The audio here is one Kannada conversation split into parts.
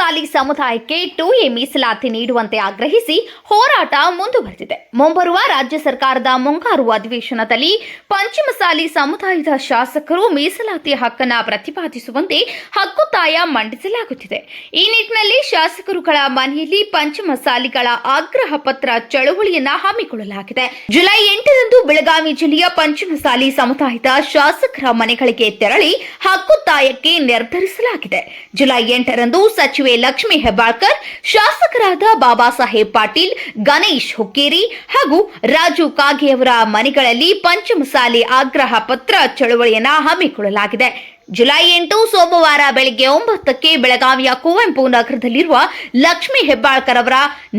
ಪಂಚಮಸಾಲಿ ಸಮುದಾಯಕ್ಕೆ 2A ಮೀಸಲಾತಿ ನೀಡುವಂತೆ ಆಗ್ರಹಿಸಿ ಹೋರಾಟ ಮುಂದುವರೆದಿದೆ. ಮುಂಬರುವ ರಾಜ್ಯ ಸರ್ಕಾರದ ಮುಂಗಾರು ಅಧಿವೇಶನದಲ್ಲಿ ಪಂಚಮಸಾಲಿ ಸಮುದಾಯದ ಶಾಸಕರು ಮೀಸಲಾತಿ ಹಕ್ಕನ್ನು ಪ್ರತಿಪಾದಿಸುವಂತೆ ಹಕ್ಕೊತ್ತಾಯ ಮಂಡಿಸಲಾಗುತ್ತಿದೆ. ಈ ನಿಟ್ಟಿನಲ್ಲಿ ಶಾಸಕರುಗಳ ಮನೆಯಲ್ಲಿ ಪಂಚಮಸಾಲಿಗಳ ಆಗ್ರಹ ಪತ್ರ ಚಳವಳಿಯನ್ನ ಹಮ್ಮಿಕೊಳ್ಳಲಾಗಿದೆ. ಜುಲೈ 8ರಂದು ಬೆಳಗಾವಿ ಜಿಲ್ಲೆಯ ಪಂಚಮಸಾಲಿ ಸಮುದಾಯದ ಶಾಸಕರ ಮನೆಗಳಿಗೆ ತೆರಳಿ ಹಕ್ಕೊತ್ತಾಯಕ್ಕೆ ನಿರ್ಧರಿಸಲಾಗಿದೆ. ಜುಲೈ 8ರಂದು ಸಚಿವೆ ಲಕ್ಷ್ಮೀ ಹೆಬ್ಬಾಳ್ಕರ್, ಶಾಸಕರಾದ ಬಾಬಾ ಸಾಹೇಬ್ ಪಾಟೀಲ್, ಗಣೇಶ್ ಹುಕ್ಕೇರಿ ಹಾಗೂ ರಾಜು ಕಾಗೆಯವರ ಮನೆಗಳಲ್ಲಿ ಪಂಚಮಸಾಲಿ ಆಗ್ರಹ ಪತ್ರ ಚಳವಳಿಯನ್ನ ಹಮ್ಮಿಕೊಳ್ಳಲಾಗಿದೆ. ಜುಲೈ 8 ಸೋಮವಾರ ಬೆಳಗ್ಗೆ 9ಕ್ಕೆ ಬೆಳಗಾವಿಯ ಕುವೆಂಪು ನಗರದಲ್ಲಿರುವ ಲಕ್ಷ್ಮೀ ಹೆಬ್ಬಾಳ್ಕರ್ ಅವರ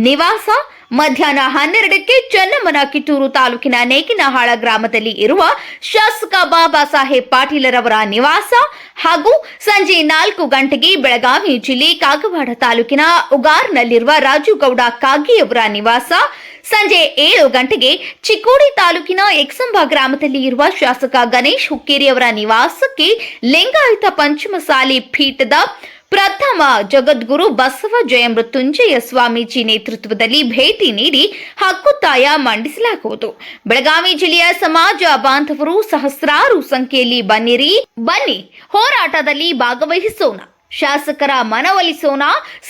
ನಿವಾಸ, ಮಧ್ಯಾಹ್ನ 12ಕ್ಕೆ ಚೆನ್ನಮ್ಮನ ಕಿತ್ತೂರು ತಾಲೂಕಿನ ನೇಗಿನಹಾಳ ಗ್ರಾಮದಲ್ಲಿ ಇರುವ ಶಾಸಕ ಬಾಬಾ ಸಾಹೇಬ್ ಪಾಟೀಲರವರ ನಿವಾಸ ಹಾಗೂ ಸಂಜೆ 4 ಗಂಟೆಗೆ ಬೆಳಗಾವಿ ಜಿಲ್ಲೆ ಕಾಗವಾಡ ತಾಲೂಕಿನ ಉಗಾರ್ನಲ್ಲಿರುವ ರಾಜುಗೌಡ ಕಾಗಿಯವರ ನಿವಾಸ, ಸಂಜೆ 7 ಗಂಟೆಗೆ ಚಿಕ್ಕೋಡಿ ತಾಲೂಕಿನ ಎಕ್ಸಂಬ ಗ್ರಾಮದಲ್ಲಿ ಇರುವ ಶಾಸಕ ಗಣೇಶ್ ಹುಕ್ಕೇರಿ ಅವರ ನಿವಾಸಕ್ಕೆ ಲಿಂಗಾಯತ ಪಂಚಮಸಾಲಿ ಪೀಠದ ಪ್ರಥಮ ಜಗದ್ಗುರು ಬಸವ ಜಯಮೃತ್ಯುಂಜಯ ಸ್ವಾಮೀಜಿ ನೇತೃತ್ವದಲ್ಲಿ ಭೇಟಿ ನೀಡಿ ಹಕ್ಕೊತ್ತಾಯ ಮಂಡಿಸಲಾಗುವುದು. ಬೆಳಗಾವಿ ಜಿಲ್ಲೆಯ ಸಮಾಜ ಬಾಂಧವರು ಸಹಸ್ರಾರು ಸಂಖ್ಯೆಯಲ್ಲಿ ಬನ್ನಿ ಹೋರಾಟದಲ್ಲಿ ಭಾಗವಹಿಸೋಣ, ಶಾಸಕರ ಮನವೊಲಿಸೋಣ,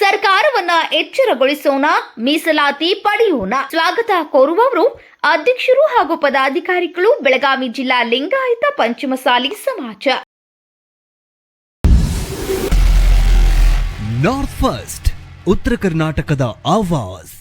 ಸರ್ಕಾರವನ್ನ ಎಚ್ಚರಗೊಳಿಸೋಣ, ಮೀಸಲಾತಿ ಪಡೆಯೋಣ. ಸ್ವಾಗತ ಕೋರುವವರು ಅಧ್ಯಕ್ಷರು ಹಾಗೂ ಪದಾಧಿಕಾರಿಗಳು, ಬೆಳಗಾವಿ ಜಿಲ್ಲಾ ಲಿಂಗಾಯತ ಪಂಚಮಸಾಲಿ ಸಮಾಜ. ನಾರ್ತ್ ಫಸ್ಟ್, ಉತ್ತರ ಕರ್ನಾಟಕದ ಆವಾಜ್.